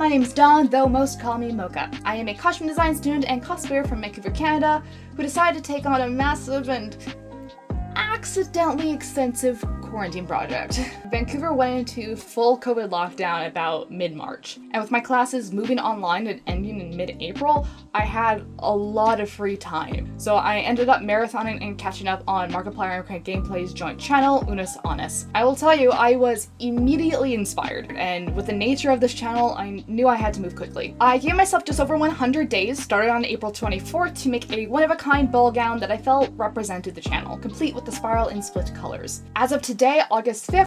My name's Dawn, though most call me Mocha. I am a costume design student and cosplayer from Vancouver, Canada, who decided to take on a massive and accidentally extensive quarantine project. Vancouver went into full COVID lockdown about mid-March, and with my classes moving online and ending in mid-April, I had a lot of free time. So I ended up marathoning and catching up on Markiplier and Crankgameplays' joint channel, Unus Annus. I will tell you, I was immediately inspired, and with the nature of this channel, I knew I had to move quickly. I gave myself just over 100 days, started on April 24th, to make a one-of-a-kind ball gown that I felt represented the channel, complete with the spiral in split colors. As of today, August 5th.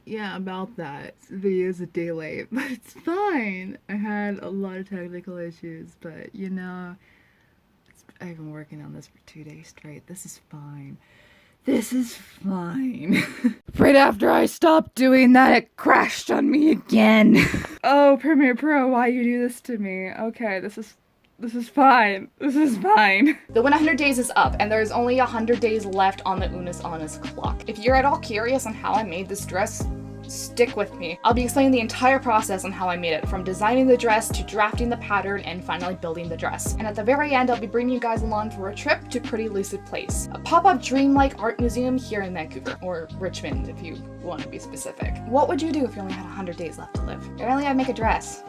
Yeah, about that. The video's a day late, but it's fine. I had a lot of technical issues, but you know, I've been working on this for 2 days straight. This is fine. This is fine. Right after I stopped doing that, it crashed on me again. Oh, Premiere Pro, why you do this to me? Okay, this is fine. This is fine. The 100 days is up, and there's only 100 days left on the Unus Annus clock. If you're at all curious on how I made this dress, stick with me. I'll be explaining the entire process on how I made it, from designing the dress to drafting the pattern and finally building the dress. And at the very end, I'll be bringing you guys along for a trip to Pretty Lucid Place, a pop-up dreamlike art museum here in Vancouver, or Richmond if you want to be specific. What would you do if you only had 100 days left to live? Apparently I'd make a dress.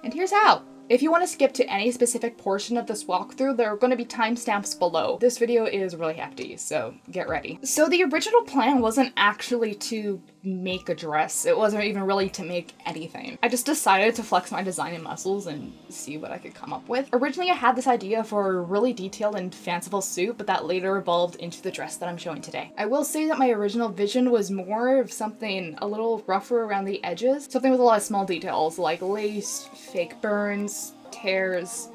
And here's how. If you want to skip to any specific portion of this walkthrough, there are going to be timestamps below. This video is really hefty, so get ready. So the original plan wasn't actually to make a dress. It wasn't even really to make anything. I just decided to flex my designing muscles and see what I could come up with. Originally, I had this idea for a really detailed and fanciful suit, but that later evolved into the dress that I'm showing today. I will say that my original vision was more of something a little rougher around the edges, something with a lot of small details like lace, fake burns, tears,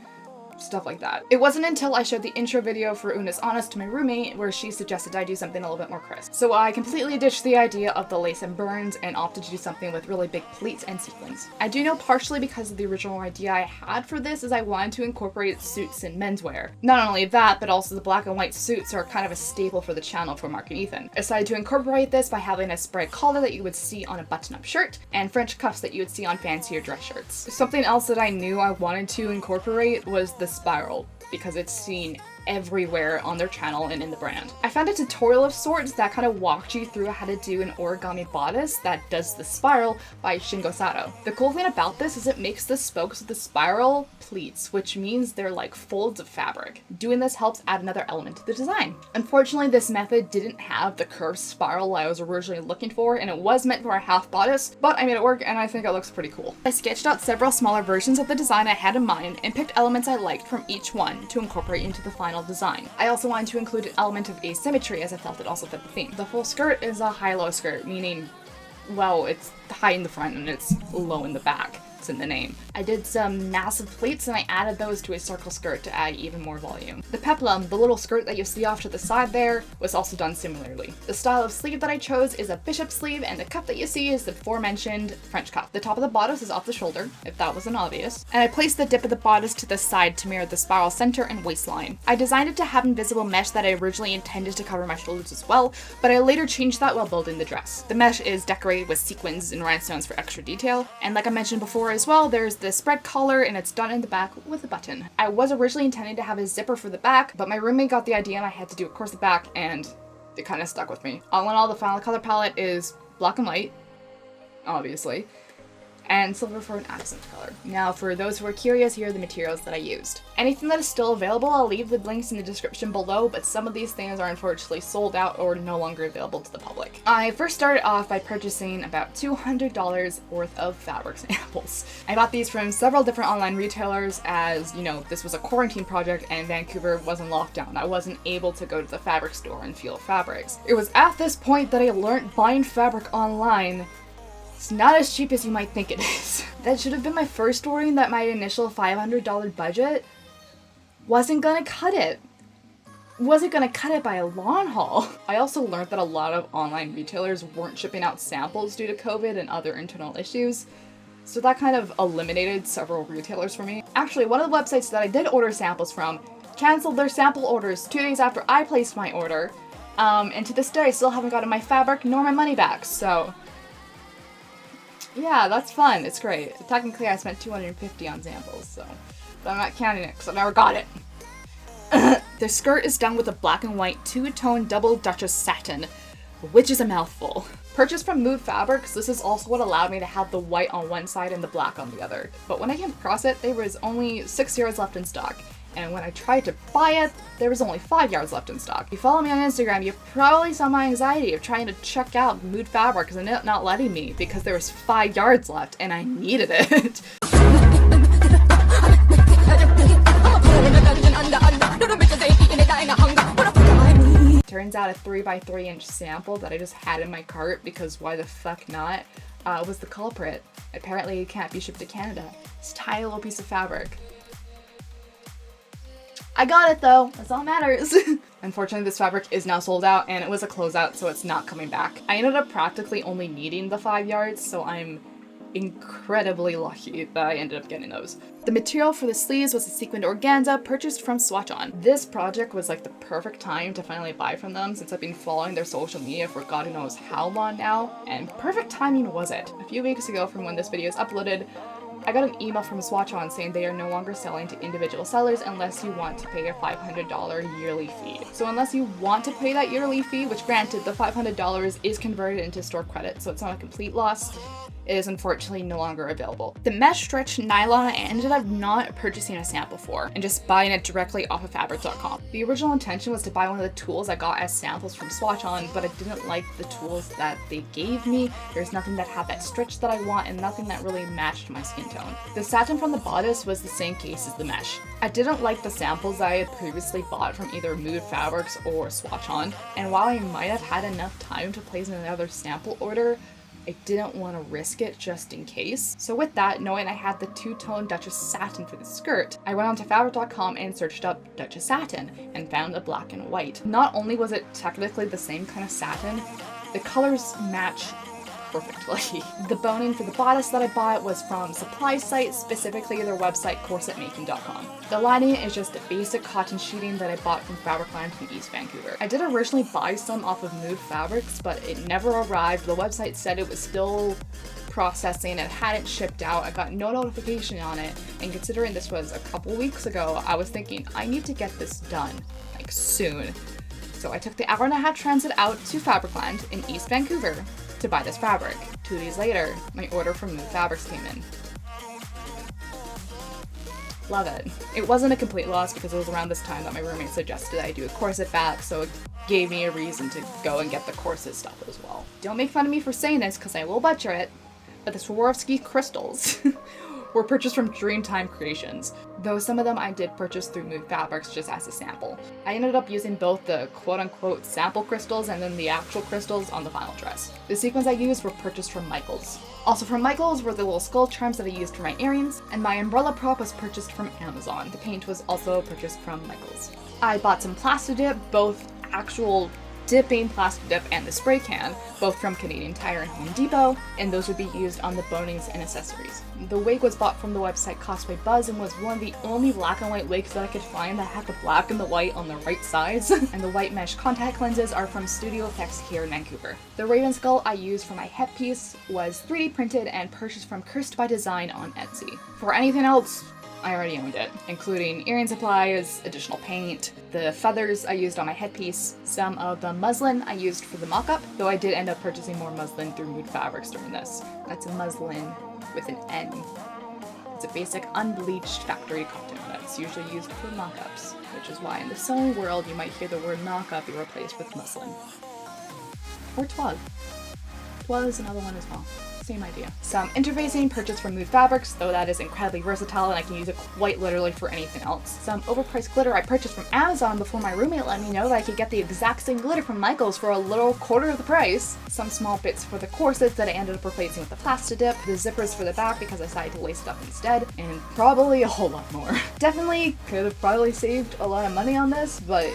stuff like that. It wasn't until I showed the intro video for Unus Annus to my roommate where she suggested I do something a little bit more crisp. So I completely ditched the idea of the lace and burns and opted to do something with really big pleats and sequins. I do know partially because of the original idea I had for this is I wanted to incorporate suits and menswear. Not only that, but also the black and white suits are kind of a staple for the channel for Mark and Ethan. I decided to incorporate this by having a spread collar that you would see on a button-up shirt and French cuffs that you would see on fancier dress shirts. Something else that I knew I wanted to incorporate was the spiral, because it's seen everywhere on their channel and in the brand. I found a tutorial of sorts that kind of walked you through how to do an origami bodice that does the spiral by Shingo Sato. The cool thing about this is it makes the spokes of the spiral pleats, which means they're like folds of fabric. Doing this helps add another element to the design. Unfortunately, this method didn't have the curved spiral I was originally looking for, and it was meant for a half bodice, but I made it work and I think it looks pretty cool. I sketched out several smaller versions of the design I had in mind and picked elements I liked from each one to incorporate into the final design. I also wanted to include an element of asymmetry as I felt it also fit the theme. The full skirt is a high-low skirt, meaning, well, it's high in the front and it's low in the back. It's in the name. I did some massive pleats and I added those to a circle skirt to add even more volume. The peplum, the little skirt that you see off to the side there, was also done similarly. The style of sleeve that I chose is a bishop sleeve, and the cuff that you see is the aforementioned French cuff. The top of the bodice is off the shoulder, if that wasn't obvious, and I placed the dip of the bodice to the side to mirror the spiral center and waistline. I designed it to have invisible mesh that I originally intended to cover my shoulders as well, but I later changed that while building the dress. The mesh is decorated with sequins and rhinestones for extra detail, and like I mentioned before as well, there's the spread collar and it's done in the back with a button. I was originally intending to have a zipper for the back, but my roommate got the idea and I had to do it across the back, and it kind of stuck with me. All in all, the final color palette is black and white, obviously, and silver for an accent color. Now, for those who are curious, here are the materials that I used. Anything that is still available, I'll leave the links in the description below, but some of these things are unfortunately sold out or no longer available to the public. I first started off by purchasing about $200 worth of fabric samples. I bought these from several different online retailers as, you know, this was a quarantine project and Vancouver was in lockdown. I wasn't able to go to the fabric store and feel fabrics. It was at this point that I learned buying fabric online it's not as cheap as you might think it is. That should have been my first worry, that my initial $500 budget wasn't gonna cut it. Wasn't gonna cut it by a long haul. I also learned that a lot of online retailers weren't shipping out samples due to COVID and other internal issues, so that kind of eliminated several retailers for me. Actually, one of the websites that I did order samples from canceled their sample orders 2 days after I placed my order, and to this day I still haven't gotten my fabric nor my money back, so Yeah, that's fun. It's great. Technically, I spent $250 on samples, so... But I'm not counting it, because I never got it. The skirt is done with a black and white two-tone double Duchess satin, which is a mouthful. Purchased from Mood Fabrics, this is also what allowed me to have the white on one side and the black on the other. But when I came across it, there was only 6 yards left in stock. And when I tried to buy it, there was only 5 yards left in stock. If you follow me on Instagram, you probably saw my anxiety of trying to check out Mood Fabrics and it not letting me because there was 5 yards left and I needed it. Turns out a 3x3 inch sample that I just had in my cart because why the fuck not, was the culprit. Apparently it can't be shipped to Canada. It's a tiny little piece of fabric. I got it though, that's all that matters. Unfortunately, this fabric is now sold out and it was a closeout, so it's not coming back. I ended up practically only needing the 5 yards, so I'm incredibly lucky that I ended up getting those. The material for the sleeves was a sequined organza purchased from Swatch On. This project was like the perfect time to finally buy from them since I've been following their social media for God knows how long now, and perfect timing was it. A few weeks ago from when this video is uploaded, I got an email from Swatch On saying they are no longer selling to individual sellers unless you want to pay a $500 yearly fee. So unless you want to pay that yearly fee, which granted the $500 is converted into store credit, so it's not a complete loss, it is unfortunately no longer available. The mesh stretch nylon I ended up not purchasing a sample for and just buying it directly off of fabric.com. The original intention was to buy one of the tools I got as samples from Swatch On, but I didn't like the tools that they gave me. There's nothing that had that stretch that I want and nothing that really matched my skin tone. The satin from the bodice was the same case as the mesh. I didn't like the samples that I had previously bought from either Mood Fabrics or Swatch On, and while I might have had enough time to place another sample order, I didn't want to risk it just in case. So with that, knowing I had the two-tone Duchess satin for the skirt, I went onto fabric.com and searched up Duchess satin and found a black and white. Not only was it technically the same kind of satin, the colors match perfectly. The boning for the bodice that I bought was from supply site, specifically their website corsetmaking.com. The lining is just a basic cotton sheeting that I bought from Fabricland from East Vancouver. I did originally buy some off of Mood Fabrics, but it never arrived. The website said it was still processing, it hadn't shipped out, I got no notification on it, and considering this was a couple weeks ago, I was thinking I need to get this done, like soon. So I took the hour-and-a-half transit out to Fabricland in East Vancouver to buy this fabric. 2 days later, my order from Mood Fabrics came in. Love it. It wasn't a complete loss because it was around this time that my roommate suggested I do a corset back, so it gave me a reason to go and get the corset stuff as well. Don't make fun of me for saying this because I will butcher it, but the Swarovski crystals were purchased from Dreamtime Creations, though some of them I did purchase through Mood Fabrics just as a sample. I ended up using both the quote-unquote sample crystals and then the actual crystals on the final dress. The sequins I used were purchased from Michaels. Also from Michaels were the little skull charms that I used for my earrings, and my umbrella prop was purchased from Amazon. The paint was also purchased from Michaels. I bought some Plastidip, both actual dipping plastic dip and the spray can, both from Canadian Tire and Home Depot, and those would be used on the bonings and accessories. The wig was bought from the website Cosplay Buzz and was one of the only black and white wigs that I could find that had the black and the white on the right sides, and the white mesh contact lenses are from Studio Effects here in Vancouver. The raven skull I used for my headpiece was 3D printed and purchased from Cursed by Design on Etsy. For anything else, I already owned it, including earring supplies, additional paint, the feathers I used on my headpiece, some of the muslin I used for the mock-up, though I did end up purchasing more muslin through Mood Fabrics during this. That's a muslin with an N. It's a basic unbleached factory cotton that's usually used for mock-ups, which is why in the sewing world you might hear the word mock-up be replaced with muslin. Or toile. Toile is another one as well. Same idea. Some interfacing purchased from Mood Fabrics, though that is incredibly versatile and I can use it quite literally for anything else. Some overpriced glitter I purchased from Amazon before my roommate let me know that I could get the exact same glitter from Michaels for a little quarter of the price. Some small bits for the corsets that I ended up replacing with the Plastidip, the zippers for the back because I decided to lace it up instead, and probably a whole lot more. Definitely could have probably saved a lot of money on this, but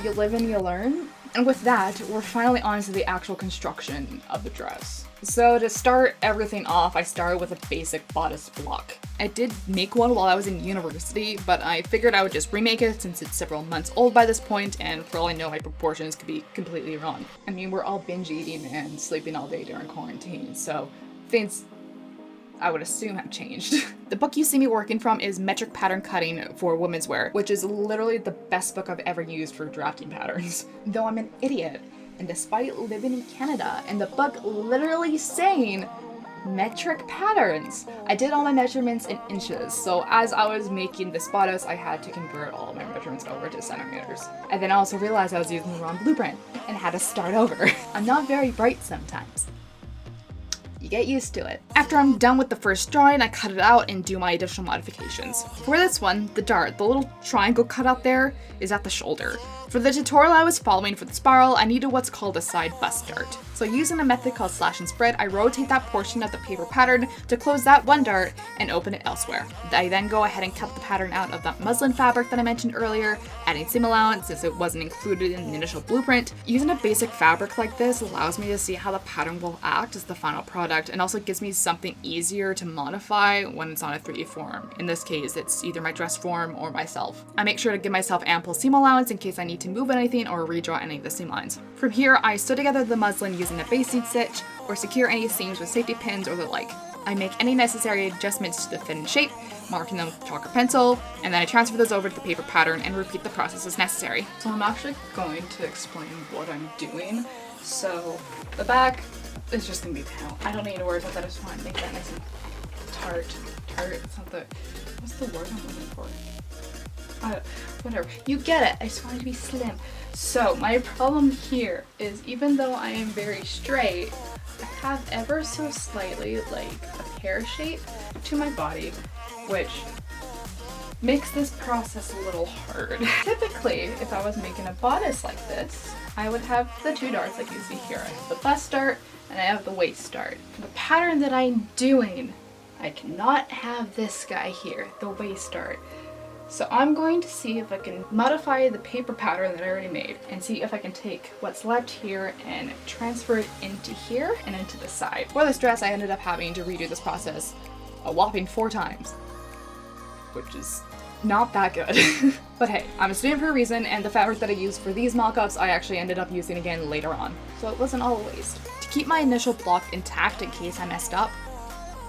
you live and you learn. And with that, we're finally on to the actual construction of the dress. So to start everything off, I started with a basic bodice block. I did make one while I was in university, but I figured I would just remake it since it's several months old by this point, and for all I know, my proportions could be completely wrong. I mean, we're all binge eating and sleeping all day during quarantine, so things I would assume have changed. The book you see me working from is Metric Pattern Cutting for Women's Wear, which is literally the best book I've ever used for drafting patterns. Though I'm an idiot, and despite living in Canada and the book literally saying metric patterns, I did all my measurements in inches, so as I was making this bodice, I had to convert all my measurements over to centimeters. And then I also realized I was using the wrong blueprint and had to start over. I'm not very bright sometimes. You get used to it. After I'm done with the first drawing, I cut it out and do my additional modifications. For this one, the dart, the little triangle cut out there, is at the shoulder. For the tutorial I was following for the spiral, I needed what's called a side bust dart. So using a method called slash and spread, I rotate that portion of the paper pattern to close that one dart and open it elsewhere. I then go ahead and cut the pattern out of that muslin fabric that I mentioned earlier, adding seam allowance since it wasn't included in the initial blueprint. Using a basic fabric like this allows me to see how the pattern will act as the final product, and also gives me something easier to modify when it's on a 3D form. In this case, it's either my dress form or myself. I make sure to give myself ample seam allowance in case I need to move anything or redraw any of the seam lines. From here, I sew together the muslin using a basting stitch or secure any seams with safety pins or the like. I make any necessary adjustments to the fit and shape, marking them with chalk or pencil, and then I transfer those over to the paper pattern and repeat the process as necessary. So I'm actually going to explain what I'm doing. So the back is just gonna be panel. I don't need to worry about that. I just want to make that nice and tart. It's not the, what's the word I'm looking for? Whatever. You get it. I just want it to be slim. So my problem here is, even though I am very straight, I have ever so slightly like a pear shape to my body, which makes this process a little hard. Typically, if I was making a bodice like this, I would have the two darts like you see here. I have the bust dart and I have the waist dart. For the pattern that I'm doing, I cannot have this guy here, the waist dart. So I'm going to see if I can modify the paper pattern that I already made and see if I can take what's left here and transfer it into here and into the side. For this dress, I ended up having to redo this process a whopping 4 times, which is not that good. But hey, I'm a student for a reason, and the fabric that I used for these mock-ups I actually ended up using again later on, so it wasn't all a waste. To keep my initial block intact in case I messed up,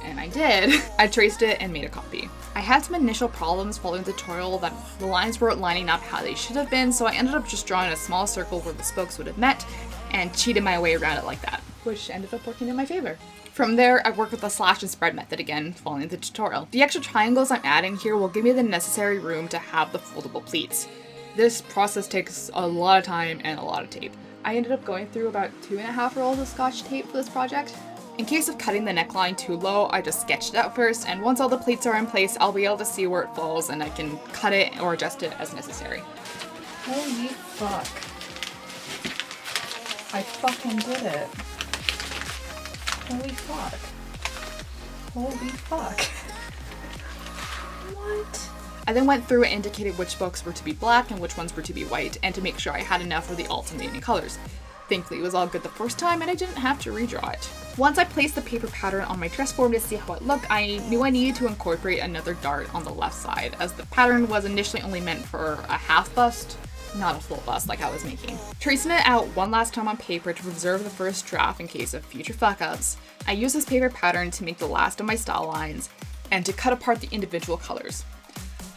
and I did, I traced it and made a copy. I had some initial problems following the tutorial that the lines weren't lining up how they should have been, so I ended up just drawing a small circle where the spokes would have met and cheated my way around it like that, which ended up working in my favor. From there, I worked with the slash and spread method again, following the tutorial. The extra triangles I'm adding here will give me the necessary room to have the foldable pleats. This process takes a lot of time and a lot of tape. I ended up going through about 2.5 rolls of scotch tape for this project. In case of cutting the neckline too low, I just sketched it out first, and once all the pleats are in place, I'll be able to see where it falls and I can cut it or adjust it as necessary. Holy fuck. I fucking did it. Holy fuck. Holy fuck. What? I then went through and indicated which books were to be black and which ones were to be white, and to make sure I had enough for the alternating colors. Thankfully, it was all good the first time and I didn't have to redraw it. Once I placed the paper pattern on my dress form to see how it looked, I knew I needed to incorporate another dart on the left side, as the pattern was initially only meant for a half bust, not a full bust like I was making. Tracing it out one last time on paper to preserve the first draft in case of future fuck-ups, I used this paper pattern to make the last of my style lines and to cut apart the individual colors.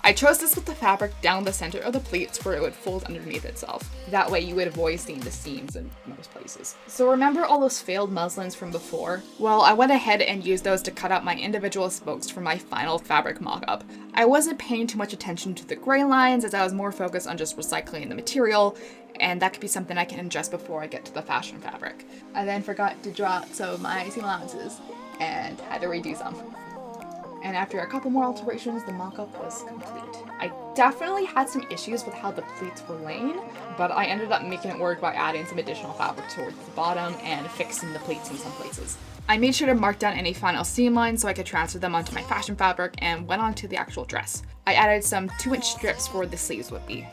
I chose this with the fabric down the center of the pleats where it would fold underneath itself. That way you would avoid seeing the seams in most places. So remember all those failed muslins from before? Well, I went ahead and used those to cut out my individual spokes for my final fabric mock-up. I wasn't paying too much attention to the gray lines as I was more focused on just recycling the material, and that could be something I can adjust before I get to the fashion fabric. I then forgot to draw some of my seam allowances and had to redo some. And after a couple more alterations, the mock-up was complete. I definitely had some issues with how the pleats were laying, but I ended up making it work by adding some additional fabric towards the bottom and fixing the pleats in some places. I made sure to mark down any final seam lines so I could transfer them onto my fashion fabric and went on to the actual dress. I added some 2-inch strips for where the sleeves would be.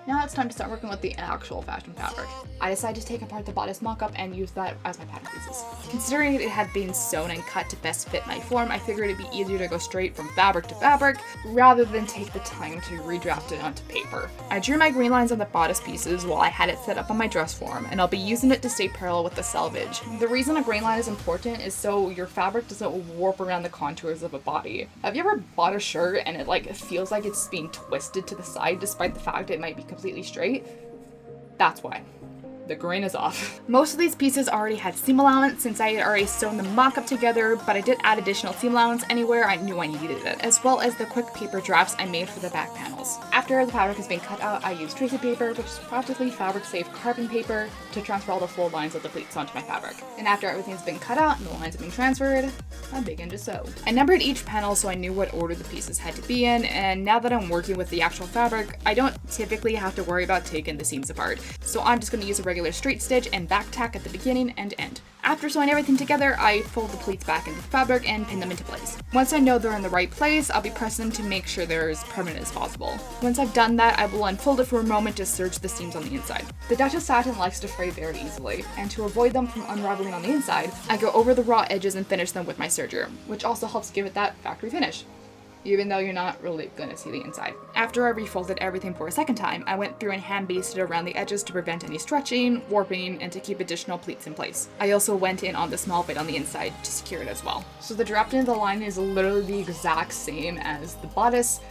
Now it's time to start working with the actual fashion fabric. I decided to take apart the bodice mock-up and use that as my pattern pieces. Considering it had been sewn and cut to best fit my form, I figured it'd be easier to go straight from fabric to fabric rather than take the time to redraft it onto paper. I drew my green lines on the bodice pieces while I had it set up on my dress form, and I'll be using it to stay parallel with the selvage. The reason a green line is important is so your fabric doesn't warp around the contours of a body. Have you ever bought a shirt and it feels like it's being twisted to the side despite the fact it might be completely straight? That's why. The grain is off. Most of these pieces already had seam allowance since I had already sewn the mock-up together, but I did add additional seam allowance anywhere I knew I needed it, as well as the quick paper drafts I made for the back panels. After the fabric has been cut out, I used tracing paper, which is practically fabric-safe carbon paper, to transfer all the full lines of the pleats onto my fabric. And after everything's been cut out and the lines have been transferred, I began to sew. I numbered each panel so I knew what order the pieces had to be in, and now that I'm working with the actual fabric, I don't typically have to worry about taking the seams apart. So I'm just going to use a regular straight stitch and back tack at the beginning and end. After sewing everything together, I fold the pleats back into the fabric and pin them into place. Once I know they're in the right place, I'll be pressing them to make sure they're as permanent as possible. Once I've done that, I will unfold it for a moment to serge the seams on the inside. The Duchess satin likes to fray very easily, and to avoid them from unraveling on the inside, I go over the raw edges and finish them with my serger, which also helps give it that factory finish, even though you're not really gonna see the inside. After I refolded everything for a second time, I went through and hand basted around the edges to prevent any stretching, warping, and to keep additional pleats in place. I also went in on the small bit on the inside to secure it as well. So the drafting of the line is literally the exact same as the bodice,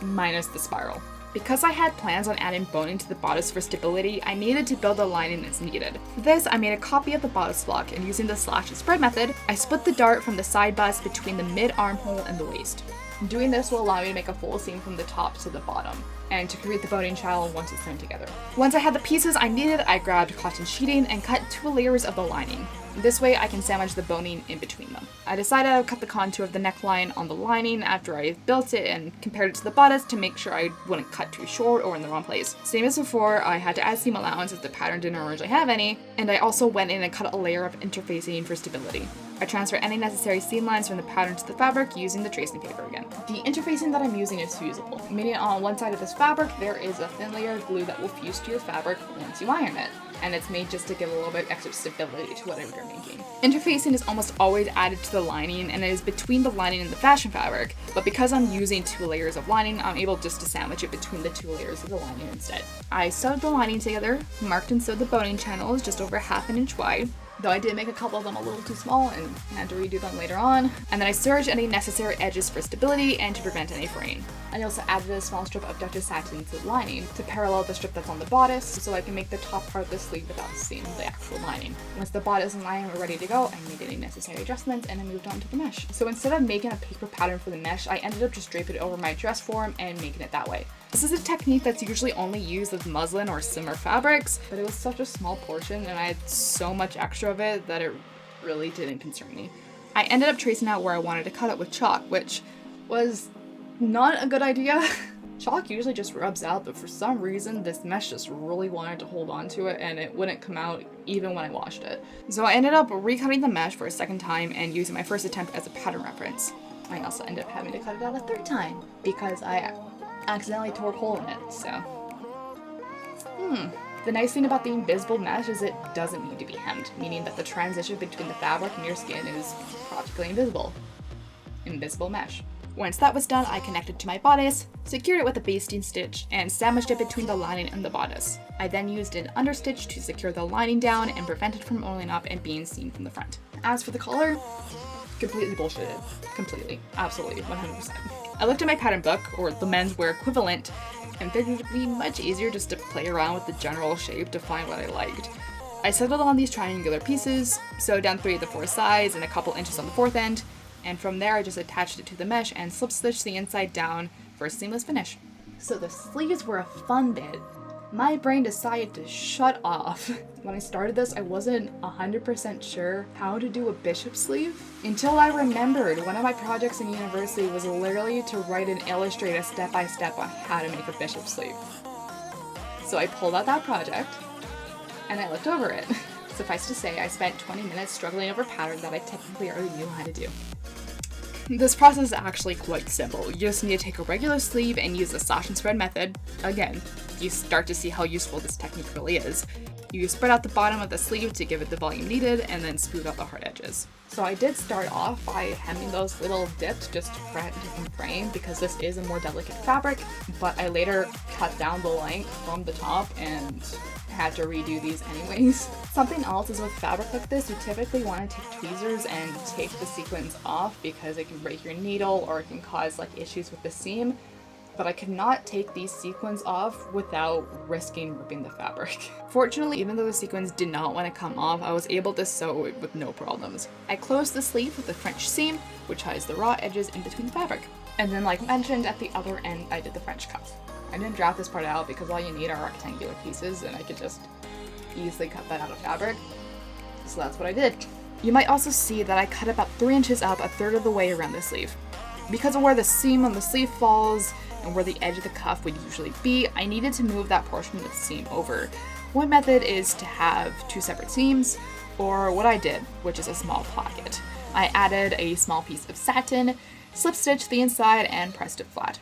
minus the spiral. Because I had plans on adding boning to the bodice for stability, I needed to build the lining as needed. For this, I made a copy of the bodice block, and using the slash and spread method, I split the dart from the side bust between the mid armhole and the waist. Doing this will allow me to make a full seam from the top to the bottom, and to create the boning channel once it's sewn together. Once I had the pieces I needed, I grabbed cotton sheeting and cut 2 layers of the lining. This way I can sandwich the boning in between them. I decided I would cut the contour of the neckline on the lining after I built it and compared it to the bodice to make sure I wouldn't cut too short or in the wrong place. Same as before, I had to add seam allowance as the pattern didn't originally have any, and I also went in and cut a layer of interfacing for stability. I transfer any necessary seam lines from the pattern to the fabric using the tracing paper again. The interfacing that I'm using is fusible, meaning on one side of this fabric there is a thin layer of glue that will fuse to your fabric once you iron it, and it's made just to give a little bit extra stability to whatever you're making. Interfacing is almost always added to the lining, and it is between the lining and the fashion fabric, but because I'm using 2 layers of lining, I'm able just to sandwich it between the 2 layers of the lining instead. I sewed the lining together, marked and sewed the boning channels just over 1/2 inch wide, though I did make a couple of them a little too small and had to redo them later on. And then I serged any necessary edges for stability and to prevent any fraying. I also added a small strip of Duchess satin to the lining to parallel the strip that's on the bodice so I can make the top part of the sleeve without seeing the actual lining. Once the bodice and lining were ready to go, I made any necessary adjustments and I moved on to the mesh. So instead of making a paper pattern for the mesh, I ended up just draping it over my dress form and making it that way. This is a technique that's usually only used with muslin or similar fabrics, but it was such a small portion and I had so much extra of it that it really didn't concern me. I ended up tracing out where I wanted to cut it with chalk, which was not a good idea. Chalk usually just rubs out, but for some reason this mesh just really wanted to hold on to it and it wouldn't come out even when I washed it. So I ended up recutting the mesh for a second time and using my first attempt as a pattern reference. I also ended up having to cut it out a 3rd time because I accidentally tore a hole in it, so. The nice thing about the invisible mesh is it doesn't need to be hemmed, meaning that the transition between the fabric and your skin is practically invisible. Invisible mesh. Once that was done, I connected to my bodice, secured it with a basting stitch, and sandwiched it between the lining and the bodice. I then used an understitch to secure the lining down and prevent it from oiling up and being seen from the front. As for the color, completely bullshitted. Completely. Absolutely. 100%. I looked at my pattern book, or the menswear equivalent, and figured it'd be much easier just to play around with the general shape to find what I liked. I settled on these triangular pieces, sewed down 3 of the 4 sides and a couple inches on the 4th end, and from there I just attached it to the mesh and slip stitched the inside down for a seamless finish. So the sleeves were a fun bit. My brain decided to shut off. When I started this, I wasn't 100% sure how to do a bishop sleeve until I remembered one of my projects in university was literally to write and illustrate a step-by-step on how to make a bishop sleeve. So I pulled out that project and I looked over it. Suffice to say, I spent 20 minutes struggling over a pattern that I technically already knew how to do. This process is actually quite simple. You just need to take a regular sleeve and use the slash and spread method. Again, you start to see how useful this technique really is. You spread out the bottom of the sleeve to give it the volume needed, and then smooth out the hard edges. So I did start off by hemming those little dips just to prevent it from fraying, because this is a more delicate fabric, but I later cut down the length from the top and had to redo these anyways. Something else is with fabric like this, you typically want to take tweezers and take the sequins off because it can break your needle or it can cause like issues with the seam. But I could not take these sequins off without risking ripping the fabric. Fortunately, even though the sequins did not want to come off, I was able to sew it with no problems. I closed the sleeve with a French seam, which hides the raw edges in between the fabric. And then, like mentioned, at the other end, I did the French cuff. I didn't draft this part out because all you need are rectangular pieces, and I could just easily cut that out of fabric. So that's what I did. You might also see that I cut about 3 inches up, a third of the way around the sleeve. Because of where the seam on the sleeve falls, and where the edge of the cuff would usually be, I needed to move that portion of the seam over. One method is to have 2 separate seams, or what I did, which is a small pocket. I added a small piece of satin, slip stitched the inside, and pressed it flat.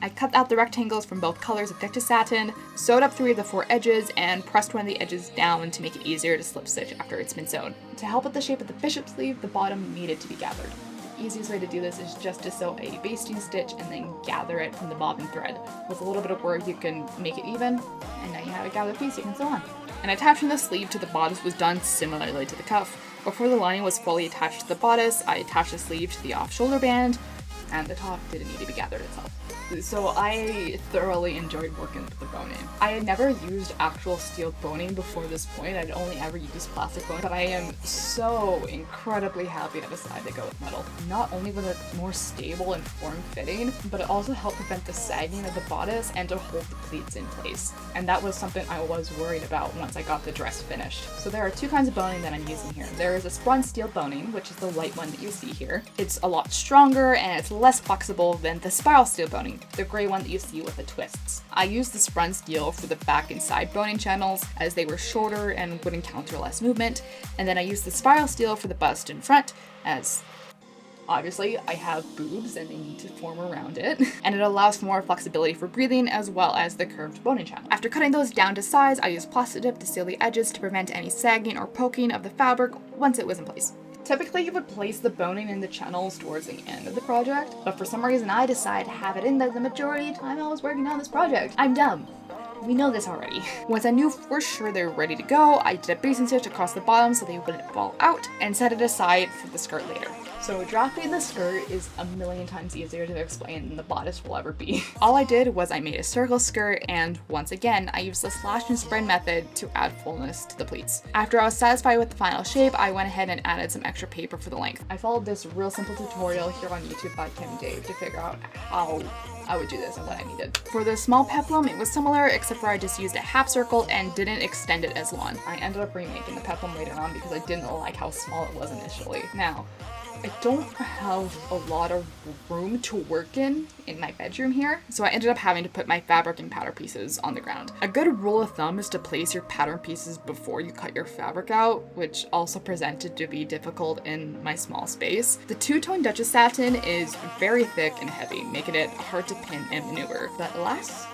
I cut out the rectangles from both colors of Victus satin, sewed up 3 of the 4 edges, and pressed one of the edges down to make it easier to slip stitch after it's been sewn. To help with the shape of the bishop sleeve, the bottom needed to be gathered. Easiest way to do this is just to sew a basting stitch and then gather it from the bobbin thread. With a little bit of work you can make it even, and now you have a gathered piece you can sew on. And attaching the sleeve to the bodice was done similarly to the cuff. Before the lining was fully attached to the bodice, I attached the sleeve to the off shoulder band, and the top didn't need to be gathered itself. So I thoroughly enjoyed working with the boning. I had never used actual steel boning before this point. I'd only ever used plastic boning, but I am so incredibly happy I decided to go with metal. Not only was it more stable and form-fitting, but it also helped prevent the sagging of the bodice and to hold the pleats in place. And that was something I was worried about once I got the dress finished. So there are 2 kinds of boning that I'm using here. There is a spun steel boning, which is the light one that you see here. It's a lot stronger and it's less flexible than the spiral steel boning, the gray one that you see with the twists. I used the spun steel for the back and side boning channels as they were shorter and would encounter less movement, and then I used the spiral steel for the bust and front as obviously I have boobs and they need to form around it, and it allows for more flexibility for breathing as well as the curved boning channel. After cutting those down to size, I used plastic dip to seal the edges to prevent any sagging or poking of the fabric once it was in place. Typically you would place the boning in the channels towards the end of the project, but for some reason I decided to have it in there the majority of the time I was working on this project. I'm dumb. We know this already. Once I knew for sure they were ready to go, I did a basting stitch across the bottom so they wouldn't fall out, and set it aside for the skirt later. So drafting the skirt is a million times easier to explain than the bodice will ever be. All I did was I made a circle skirt, and once again, I used the slash and spread method to add fullness to the pleats. After I was satisfied with the final shape, I went ahead and added some extra paper for the length. I followed this real simple tutorial here on YouTube by Kim Dave to figure out how I would do this and what I needed. For the small peplum, it was similar, except for I just used a half circle and didn't extend it as long. I ended up remaking the peplum later on because I didn't like how small it was initially. Now, I don't have a lot of room to work in my bedroom here, so I ended up having to put my fabric and pattern pieces on the ground. A good rule of thumb is to place your pattern pieces before you cut your fabric out, which also presented to be difficult in my small space. The two-tone Duchess satin is very thick and heavy, making it hard to pin and maneuver, but alas,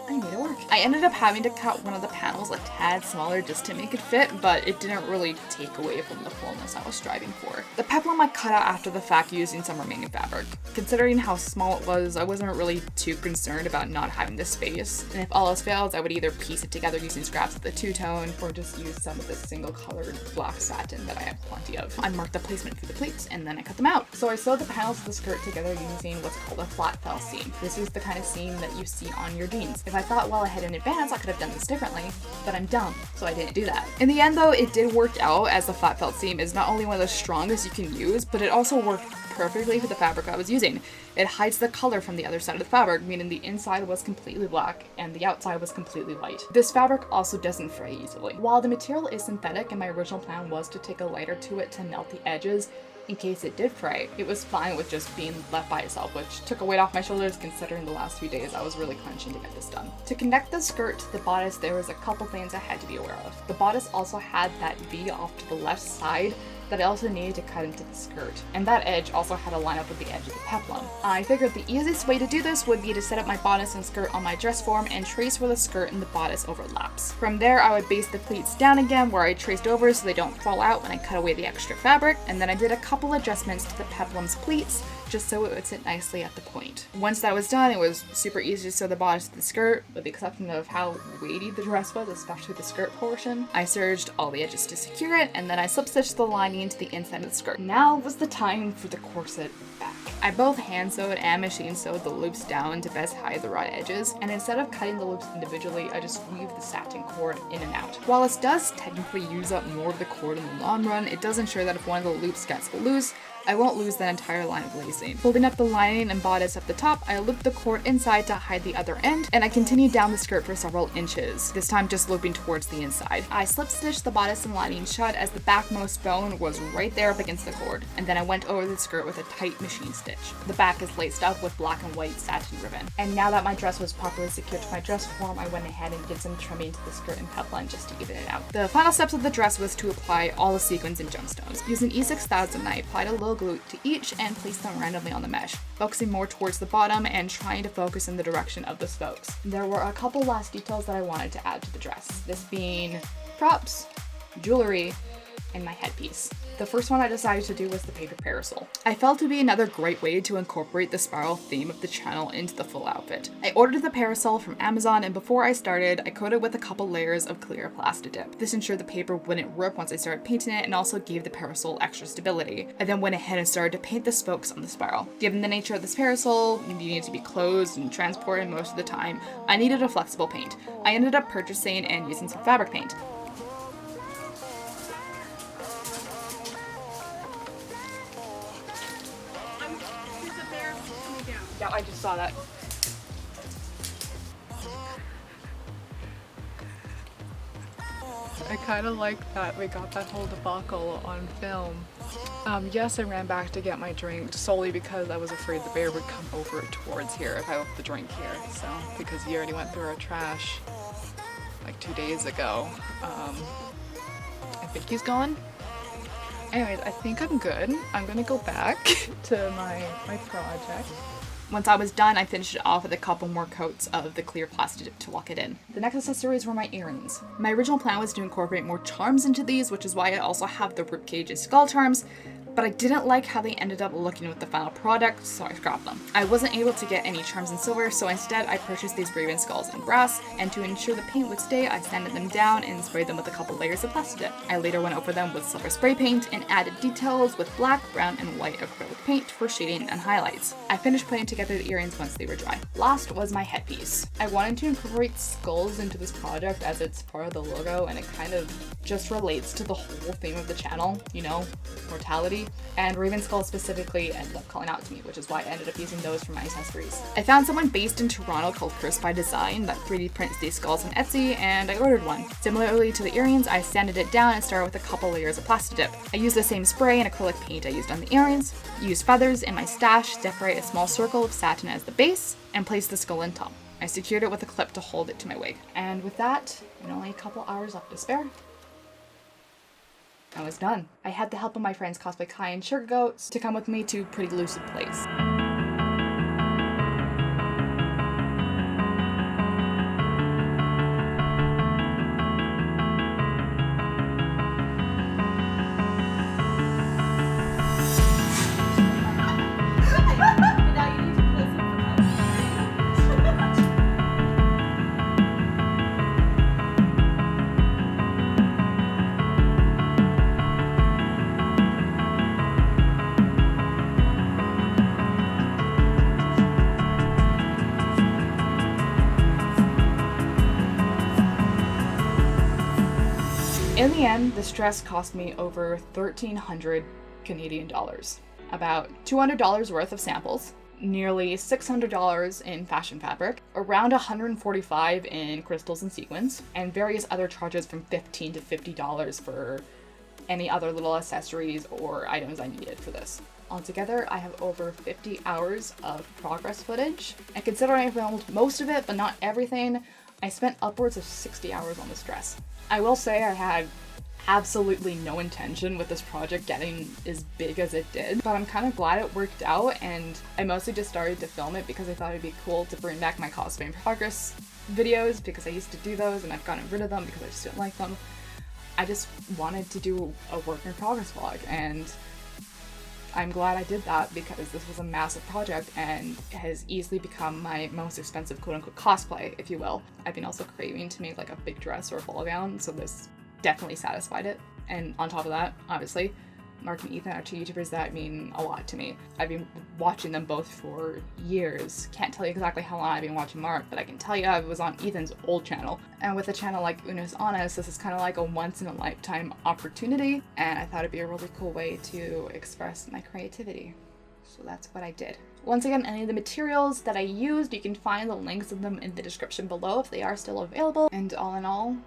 I made it work. I ended up having to cut one of the panels a tad smaller just to make it fit, but it didn't really take away from the fullness I was striving for. The peplum I cut out after the fact using some remaining fabric. Considering how small it was, I wasn't really too concerned about not having the space, and if all else fails, I would either piece it together using scraps of the two-tone, or just use some of the single-colored black satin that I have plenty of. I marked the placement for the pleats, and then I cut them out. So I sewed the panels of the skirt together using what's called a flat fell seam. This is the kind of seam that you see on your jeans. If I thought well ahead in advance, I could have done this differently, but I'm dumb, so I didn't do that. In the end though, it did work out, as the flat felt seam is not only one of the strongest you can use, but it also worked perfectly for the fabric I was using. It hides the color from the other side of the fabric, meaning the inside was completely black and the outside was completely white. This fabric also doesn't fray easily. While the material is synthetic and my original plan was to take a lighter to it to melt the edges, in case it did fray, it was fine with just being left by itself, which took a weight off my shoulders considering the last few days I was really clenching to get this done. To connect the skirt to the bodice, there was a couple things I had to be aware of. The bodice also had that V off to the left side that I also needed to cut into the skirt, and that edge also had to line up with the edge of the peplum. I figured the easiest way to do this would be to set up my bodice and skirt on my dress form and trace where the skirt and the bodice overlaps. From there, I would base the pleats down again where I traced over so they don't fall out when I cut away the extra fabric, and then I did a couple adjustments to the peplum's pleats just so it would sit nicely at the point. Once that was done, it was super easy to sew the bodice to the skirt, with the exception of how weighty the dress was, especially the skirt portion. I serged all the edges to secure it, and then I slip stitched the lining to the inside of the skirt. Now was the time for the corset back. I both hand sewed and machine sewed the loops down to best hide the raw edges, and instead of cutting the loops individually, I just weave the satin cord in and out. While this does technically use up more of the cord in the long run, it does ensure that if one of the loops gets loose, I won't lose that entire line of lacing. Folding up the lining and bodice at the top, I looped the cord inside to hide the other end, and I continued down the skirt for several inches, this time just looping towards the inside. I slip stitched the bodice and lining shut as the backmost bone was right there up against the cord, and then I went over the skirt with a tight machine stitch. The back is laced up with black and white satin ribbon. And now that my dress was properly secured to my dress form, I went ahead and did some trimming to the skirt and peplum just to even it out. The final steps of the dress was to apply all the sequins and gemstones. Using E6000, I applied a little glue to each and placed them randomly on the mesh, focusing more towards the bottom and trying to focus in the direction of the spokes. There were a couple last details that I wanted to add to the dress, this being props, jewelry, and my headpiece. The first one I decided to do was the paper parasol. I felt to be another great way to incorporate the spiral theme of the channel into the full outfit. I ordered the parasol from Amazon, and before I started, I coated it with a couple layers of clear plastic dip. This ensured the paper wouldn't rip once I started painting it and also gave the parasol extra stability. I then went ahead and started to paint the spokes on the spiral. Given the nature of this parasol, you need to be closed and transported most of the time, I needed a flexible paint. I ended up purchasing and using some fabric paint. Yeah, I just saw that. I kind of like that we got that whole debacle on film. Yes, I ran back to get my drink solely because I was afraid the bear would come over towards here if I left the drink here. So, because he already went through our trash like 2 days ago. I think he's gone. Anyways, I think I'm good. I'm gonna go back to my project. Once I was done, I finished it off with a couple more coats of the clear plastic dip to lock it in. The next accessories were my earrings. My original plan was to incorporate more charms into these, which is why I also have the ribcage and skull charms, but I didn't like how they ended up looking with the final product, so I scrapped them. I wasn't able to get any charms in silver, so instead I purchased these raven skulls in brass, and to ensure the paint would stay, I sanded them down and sprayed them with a couple layers of plastic dip. I later went over them with silver spray paint and added details with black, brown, and white acrylic paint for shading and highlights. I finished putting together the earrings once they were dry. Last was my headpiece. I wanted to incorporate skulls into this project as it's part of the logo, and it kind of just relates to the whole theme of the channel, you know, mortality. And raven skulls specifically ended up calling out to me, which is why I ended up using those for my accessories. I found someone based in Toronto called Cursed by Design that 3D prints these skulls on Etsy, and I ordered one. Similarly to the earrings, I sanded it down and started with a couple layers of plastic dip. I used the same spray and acrylic paint I used on the earrings, used feathers in my stash to decorate a small circle of satin as the base, and placed the skull on top. I secured it with a clip to hold it to my wig. And with that, and only a couple hours left to spare, I was done. I had the help of my friends Cosplay Kai and Sugar Goats to come with me to Pretty Lucid Place. In the end, this dress cost me over 1,300 Canadian dollars, about $200 worth of samples, nearly $600 in fashion fabric, around $145 in crystals and sequins, and various other charges from $15 to $50 for any other little accessories or items I needed for this. Altogether, I have over 50 hours of progress footage, and considering I filmed most of it, but not everything, I spent upwards of 60 hours on this dress. I will say I had absolutely no intention with this project getting as big as it did, but I'm kind of glad it worked out, and I mostly just started to film it because I thought it'd be cool to bring back my cosplay in progress videos, because I used to do those and I've gotten rid of them because I just didn't like them. I just wanted to do a work in progress vlog, and I'm glad I did that because this was a massive project and has easily become my most expensive quote-unquote cosplay, if you will. I've been also craving to make like a big dress or a ball gown, so this definitely satisfied it. And on top of that, obviously, Mark and Ethan are two YouTubers that mean a lot to me. I've been watching them both for years. Can't tell you exactly how long I've been watching Mark, but I can tell you I was on Ethan's old channel. And with a channel like Unus Annus, this is kind of like a once-in-a-lifetime opportunity, and I thought it'd be a really cool way to express my creativity. So that's what I did. Once again, any of the materials that I used, you can find the links of them in the description below if they are still available. And all in all,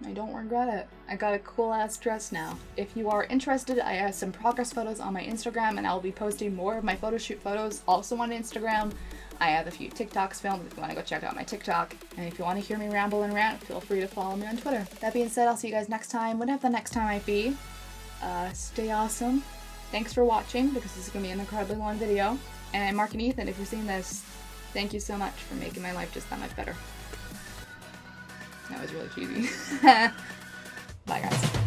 I don't regret it. I got a cool ass dress now. If you are interested, I have some progress photos on my Instagram, and I'll be posting more of my photo shoot photos also on Instagram. I have a few TikToks filmed if you want to go check out my TikTok. And if you want to hear me ramble and rant, feel free to follow me on Twitter. That being said, I'll see you guys next time, whenever the next time might be. Stay awesome. Thanks for watching, because this is going to be an incredibly long video. And Mark and Ethan, if you're seeing this, thank you so much for making my life just that much better. That was really cheesy. Bye, guys.